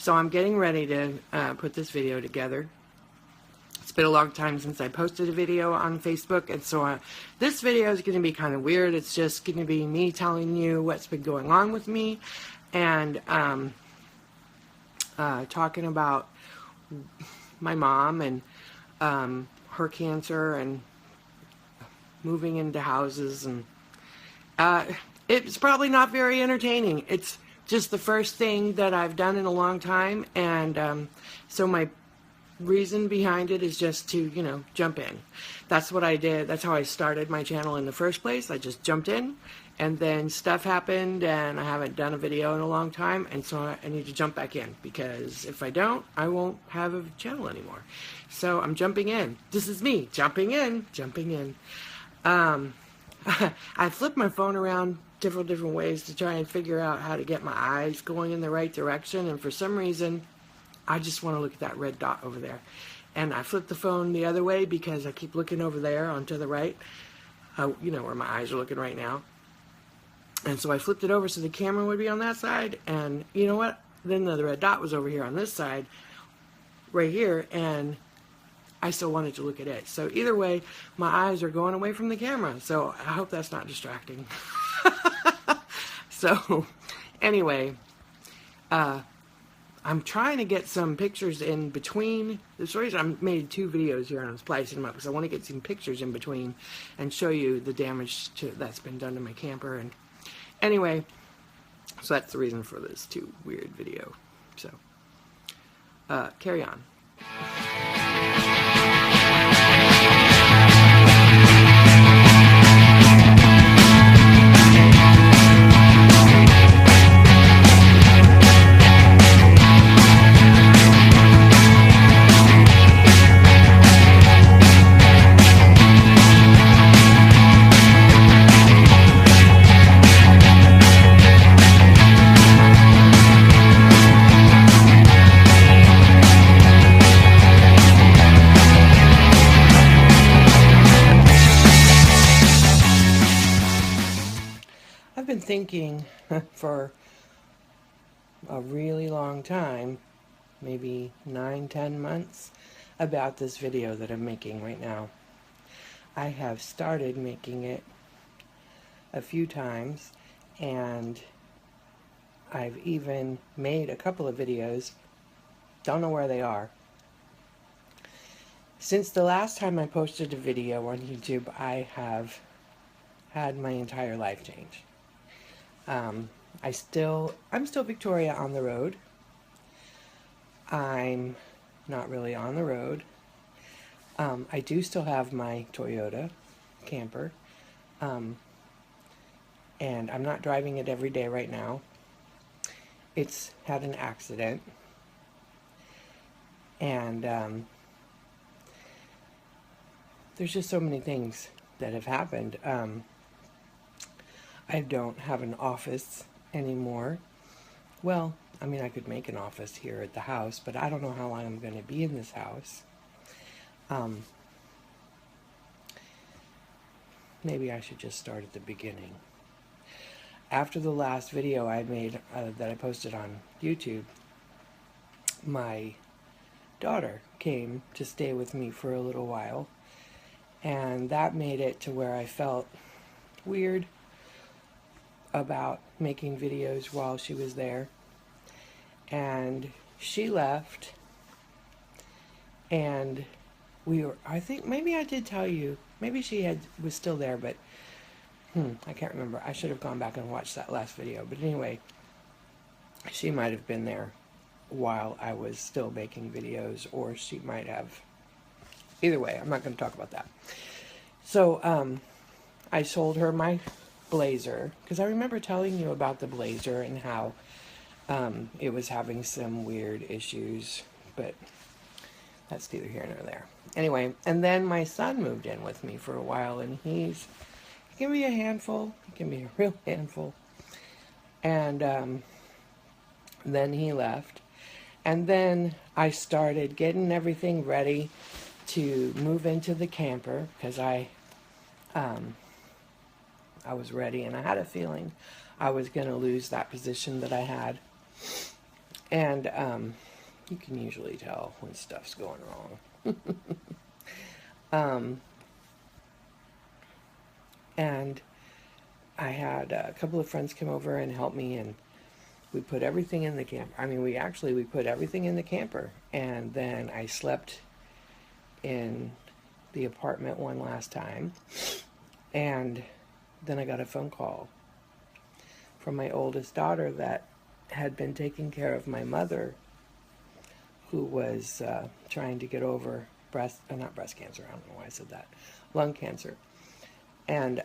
So I'm getting ready to put this video together. It's been a long time since I posted a video on Facebook, and so this video is going to be kind of weird. It's just going to be me telling you what's been going on with me, and talking about my mom and her cancer and moving into houses, and it's probably not very entertaining. It's just the first thing that I've done in a long time, and so my reason behind it is just to, you know, jump in. That's what I did. That's how I started my channel in the first place. I just jumped in, and then stuff happened, and I haven't done a video in a long time, and so I need to jump back in, because if I don't, I won't have a channel anymore. So I'm jumping in. This is me jumping in. I flipped my phone around different ways to try and figure out how to get my eyes going in the right direction, and for some reason I just want to look at that red dot over there, and I flipped the phone the other way because I keep looking over there onto the right, you know, where my eyes are looking right now. And so I flipped it over so the camera would be on that side, and you know what, then the red dot was over here on this side right here, and I still wanted to look at it. So either way, my eyes are going away from the camera, so I hope that's not distracting. So anyway, I'm trying to get some pictures in between. This reason I made 2 videos here and I'm splicing them up, because I want to get some pictures in between and show you the damage that's been done to my camper. And anyway, so that's the reason for this weird video. So carry on. I've been thinking for a really long time, maybe 9-10 months, about this video that I'm making right now. I have started making it a few times, and I've even made a couple of videos. Don't know where they are. Since the last time I posted a video on YouTube, I have had my entire life change. I'm still Victoria on the road. I'm not really on the road. I do still have my Toyota camper, and I'm not driving it every day right now. It's had an accident, and there's just so many things that have happened. I don't have an office anymore. Well, I mean, I could make an office here at the house, but I don't know how long I'm going to be in this house. Maybe I should just start at the beginning. After the last video I made that I posted on YouTube, my daughter came to stay with me for a little while, and that made it to where I felt weird about making videos while she was there. And she left, and we were, I think maybe I did tell you, maybe she was still there, but I can't remember. I should have gone back and watched that last video. But anyway, she might have been there while I was still making videos, or she might have. Either way, I'm not going to talk about that. So I sold her my Blazer, because I remember telling you about the Blazer and how it was having some weird issues, but that's neither here nor there. Anyway, and then my son moved in with me for a while, and he can be a handful. He can be a real handful. And then he left, and then I started getting everything ready to move into the camper, because I was ready, and I had a feeling I was going to lose that position that I had. And you can usually tell when stuff's going wrong. And I had a couple of friends come over and help me, and we put everything in the camper. I mean, we put everything in the camper, and then I slept in the apartment one last time, and then I got a phone call from my oldest daughter that had been taking care of my mother, who was trying to get over not breast cancer, I don't know why I said that, lung cancer. And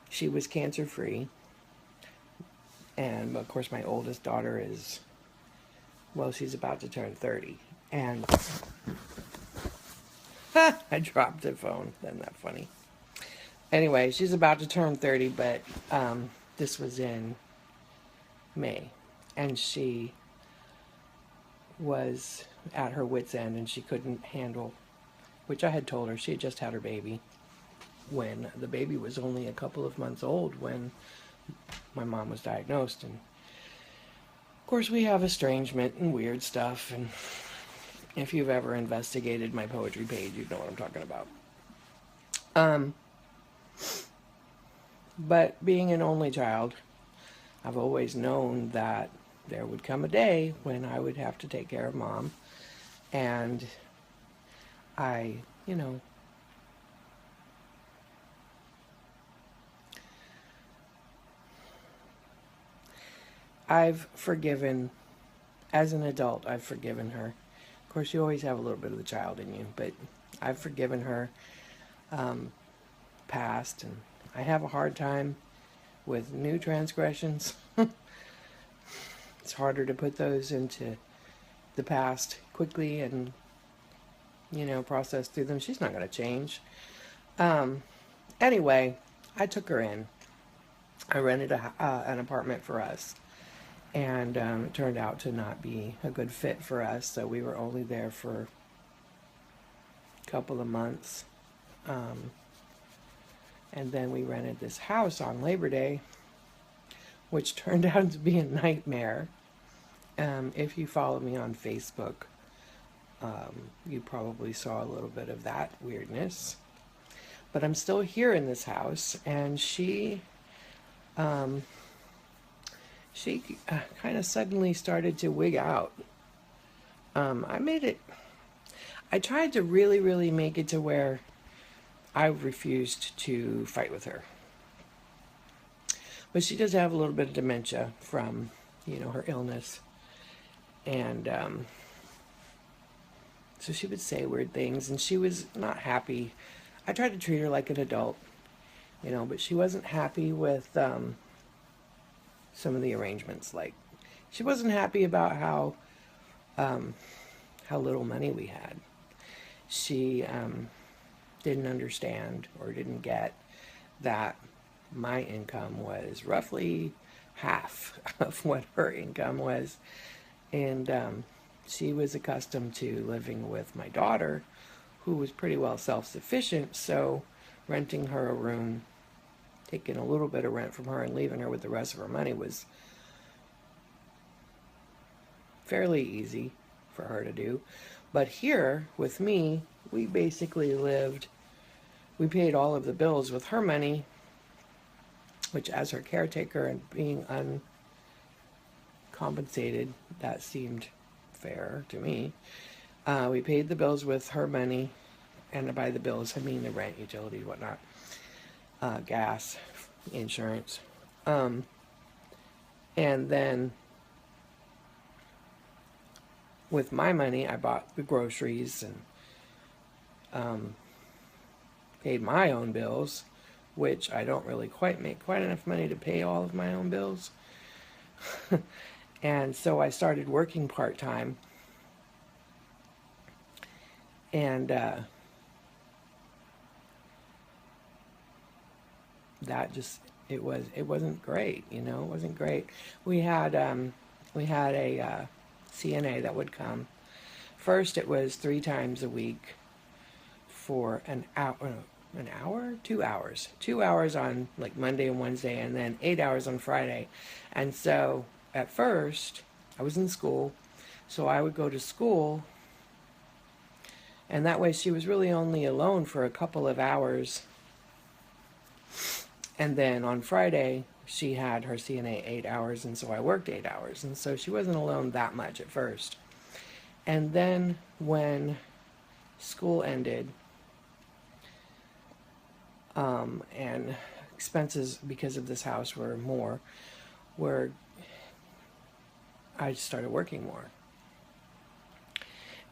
she was cancer-free. And, of course, my oldest daughter is, well, she's about to turn 30. And I dropped the phone. Isn't that funny? Anyway, she's about to turn 30, but this was in May. And she was at her wit's end, and she couldn't handle, which I had told her. She had just had her baby when the baby was only a couple of months old when my mom was diagnosed. And of course we have estrangement and weird stuff, and if you've ever investigated my poetry page, you know what I'm talking about. But being an only child, I've always known that there would come a day when I would have to take care of Mom, and I, you know, I've forgiven, as an adult, I've forgiven her. Of course, you always have a little bit of the child in you, but I've forgiven her past, and I have a hard time with new transgressions. It's harder to put those into the past quickly and, you know, process through them. She's not going to change. Anyway, I took her in. I rented an apartment for us, and it turned out to not be a good fit for us, so we were only there for a couple of months. And then we rented this house on Labor Day, which turned out to be a nightmare. If you follow me on Facebook, you probably saw a little bit of that weirdness. But I'm still here in this house, and she kind of suddenly started to wig out. I tried to really make it to where I refused to fight with her. But she does have a little bit of dementia from, you know, her illness. And so she would say weird things, and she was not happy. I tried to treat her like an adult, you know, but she wasn't happy with some of the arrangements. Like, she wasn't happy about how little money we had. She didn't understand or didn't get that my income was roughly half of what her income was. And she was accustomed to living with my daughter, who was pretty well self-sufficient, so renting her a room, taking a little bit of rent from her and leaving her with the rest of her money was fairly easy for her to do. But here, with me, we basically lived, we paid all of the bills with her money, which as her caretaker and being uncompensated, that seemed fair to me. We paid the bills with her money, and by the bills, I mean the rent, utilities, whatnot, gas, insurance. And then with my money, I bought the groceries and paid my own bills, which I don't really make quite enough money to pay all of my own bills. And so I started working part-time, and that just, it wasn't great, you know. It wasn't great. We had a CNA that would come. First, it was 3 times a week for an hour, 2 hours. 2 hours on like Monday and Wednesday, and then 8 hours on Friday. And so at first, I was in school, so I would go to school, and that way she was really only alone for a couple of hours. And then on Friday, she had her CNA 8 hours, and so I worked 8 hours. And so she wasn't alone that much at first. And then when school ended, and expenses because of this house were more, I started working more.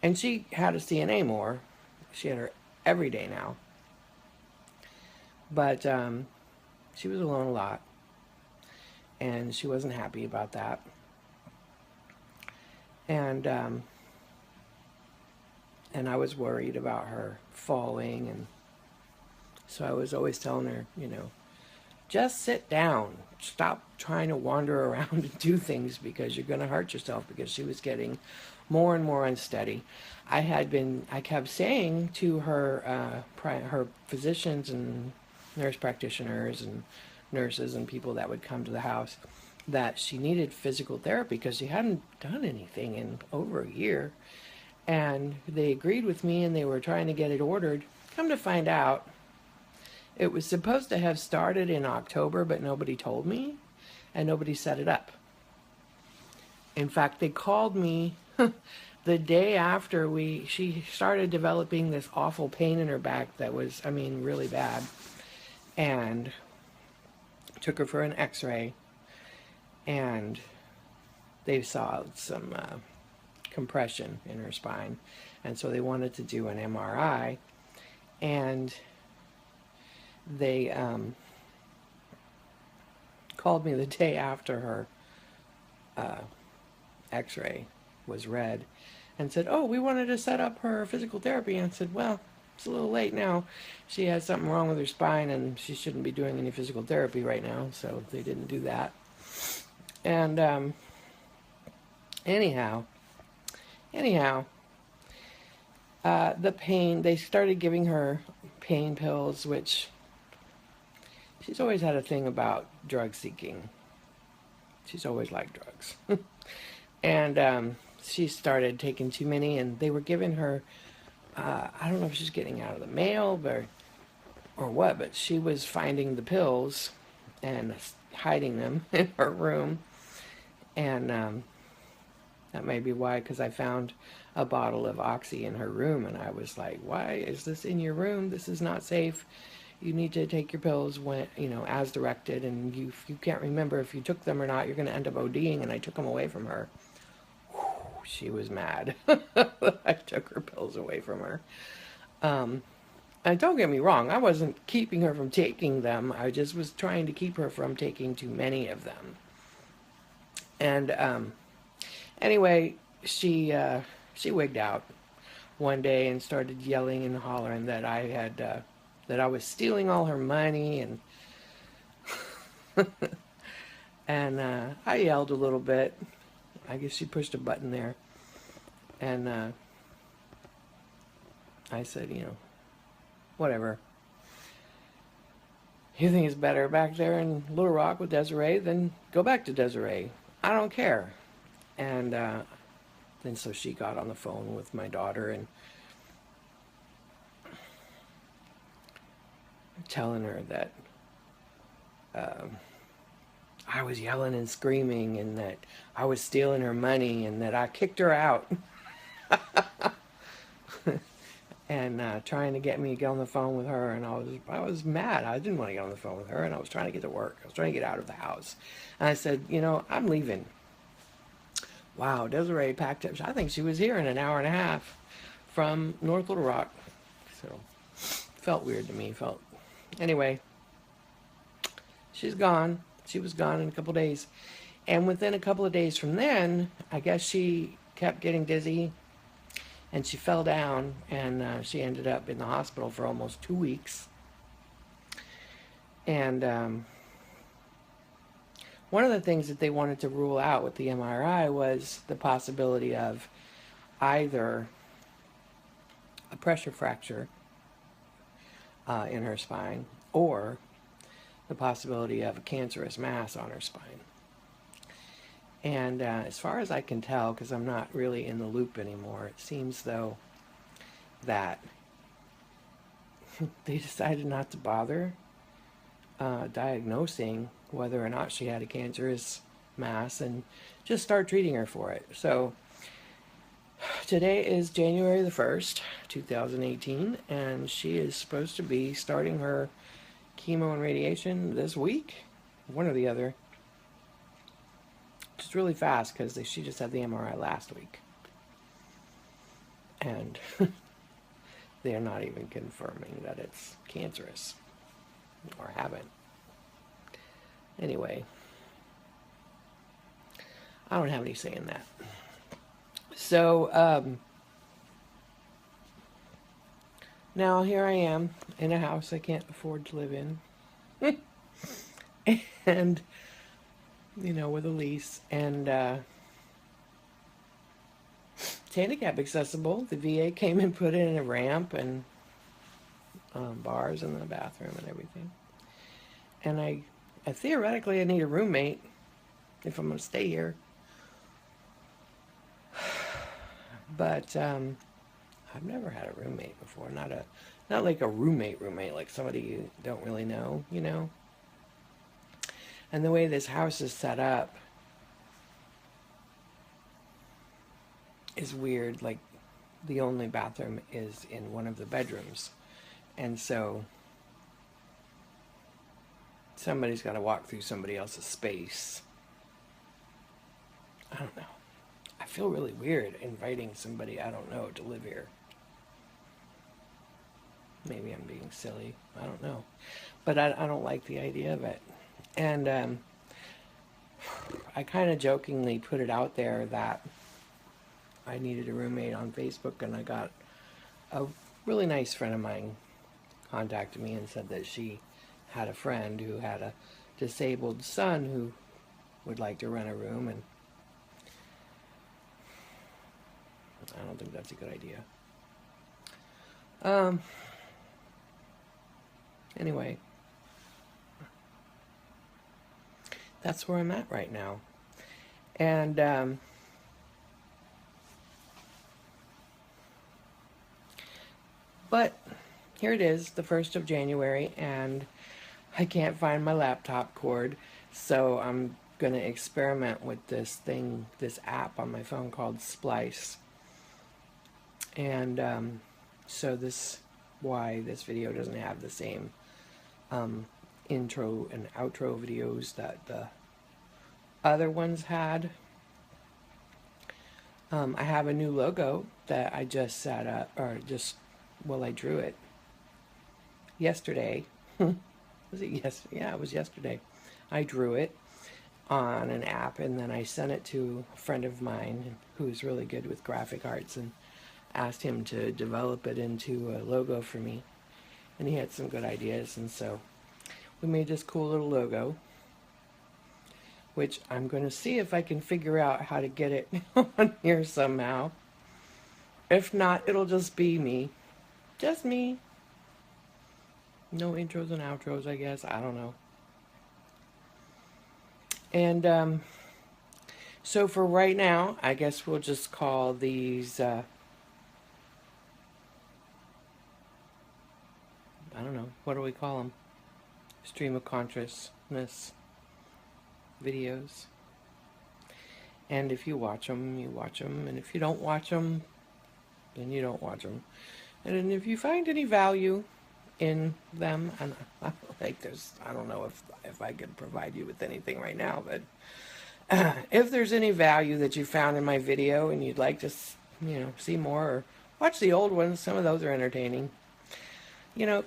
And she had a CNA more. She had her every day now. But she was alone a lot. And she wasn't happy about that. And I was worried about her falling. And so I was always telling her, you know, just sit down. Stop trying to wander around and do things because you're going to hurt yourself, because she was getting more and more unsteady. I kept saying to her, her physicians and nurse practitioners and nurses and people that would come to the house, that she needed physical therapy because she hadn't done anything in over a year. And they agreed with me, and they were trying to get it ordered. Come to find out, it was supposed to have started in October, but nobody told me, and nobody set it up. In fact, they called me the day after she started developing this awful pain in her back that was, I mean, really bad. And took her for an x-ray, and they saw some compression in her spine. And so they wanted to do an MRI, and they called me the day after her x-ray was read and said, oh, we wanted to set up her physical therapy. And I said, well, it's a little late now. She has something wrong with her spine, and she shouldn't be doing any physical therapy right now, so they didn't do that. And anyhow, the pain, they started giving her pain pills, which she's always had a thing about drug seeking. She's always liked drugs. And she started taking too many, and they were giving her, I don't know if she's getting out of the mail or what, but she was finding the pills and hiding them in her room. And that may be why, because I found a bottle of Oxy in her room, and I was like, why is this in your room? This is not safe. You need to take your pills when, you know, as directed, and you can't remember if you took them or not, you're going to end up ODing. And I took them away from her. Whew, she was mad. I took her pills away from her. And don't get me wrong, I wasn't keeping her from taking them. I just was trying to keep her from taking too many of them. And anyway, she wigged out one day and started yelling and hollering that I had that I was stealing all her money, and and I yelled a little bit. I guess she pushed a button there, and I said, you know, whatever. You think it's better back there in Little Rock with Desiree, then go back to Desiree. I don't care. And then so she got on the phone with my daughter and telling her that I was yelling and screaming, and that I was stealing her money, and that I kicked her out. And trying to get me to get on the phone with her, and I was mad. I didn't want to get on the phone with her, and I was trying to get to work. I was trying to get out of the house. And I said, you know, I'm leaving. Wow, Desiree packed up. I think she was here in an hour and a half from North Little Rock. So, felt weird to me. Anyway, she's gone. She was gone in a couple days. And within a couple of days from then, I guess she kept getting dizzy, and she fell down, and she ended up in the hospital for almost 2 weeks. And one of the things that they wanted to rule out with the MRI was the possibility of either a pressure fracture in her spine, or the possibility of a cancerous mass on her spine. And as far as I can tell, because I'm not really in the loop anymore, it seems though that they decided not to bother diagnosing whether or not she had a cancerous mass and just start treating her for it. So today is January the 1st, 2018, and she is supposed to be starting her chemo and radiation this week, one or the other. Just really fast because she just had the MRI last week. And they're not even confirming that it's cancerous, or haven't. Anyway, I don't have any say in that. So, now here I am in a house I can't afford to live in. And, you know, with a lease. And, it's handicap accessible. The VA came and put in a ramp and bars in the bathroom and everything. And I theoretically I need a roommate if I'm going to stay here. But I've never had a roommate before. Not like a roommate, like somebody you don't really know, you know. And the way this house is set up is weird. Like, the only bathroom is in one of the bedrooms. And so somebody's got to walk through somebody else's space. I don't know. I feel really weird inviting somebody I don't know to live here. Maybe I'm being silly. I don't know. But I don't like the idea of it. And I kind of jokingly put it out there that I needed a roommate on Facebook, and I got a really nice friend of mine contacted me and said that she had a friend who had a disabled son who would like to rent a room, and I don't think that's a good idea. Anyway, that's where I'm at right now. And but here it is, the 1st of January, and I can't find my laptop cord, so I'm going to experiment with this app on my phone called Splice. And so why this video doesn't have the same intro and outro videos that the other ones had. I have a new logo that I just set up, I drew it yesterday. Was it yesterday? Yeah, it was yesterday. I drew it on an app, and then I sent it to a friend of mine who's really good with graphic arts, and asked him to develop it into a logo for me. And he had some good ideas, and so we made this cool little logo, which I'm going to see if I can figure out how to get it on here somehow. If not, it'll just be me. Just me. No intros and outros, I guess. I don't know. And so for right now, I guess we'll just call these I don't know, what do we call them? Stream of consciousness videos. And if you watch them, you watch them. And if you don't watch them, then you don't watch them. And if you find any value in them, and I don't know if I could provide you with anything right now, but if there's any value that you found in my video and you'd like to, see more, or watch the old ones, some of those are entertaining.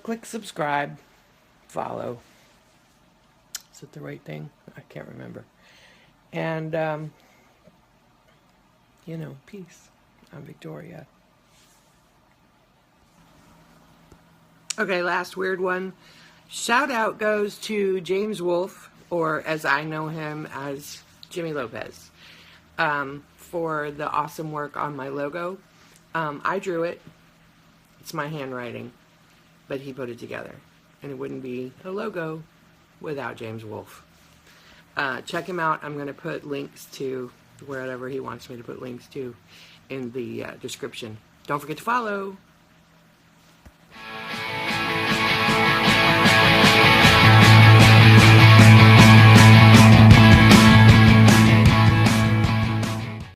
Click subscribe, follow. Is it the right thing? I can't remember. And, peace. I'm Victoria. Okay, last weird one. Shout out goes to James Wolfe, or as I know him as Jimmy Lopez, for the awesome work on my logo. I drew it. It's my handwriting. But he put it together, and it wouldn't be a logo without James Wolfe. check him out. I'm going to put links to wherever he wants me to put links to in the description. Don't forget to follow.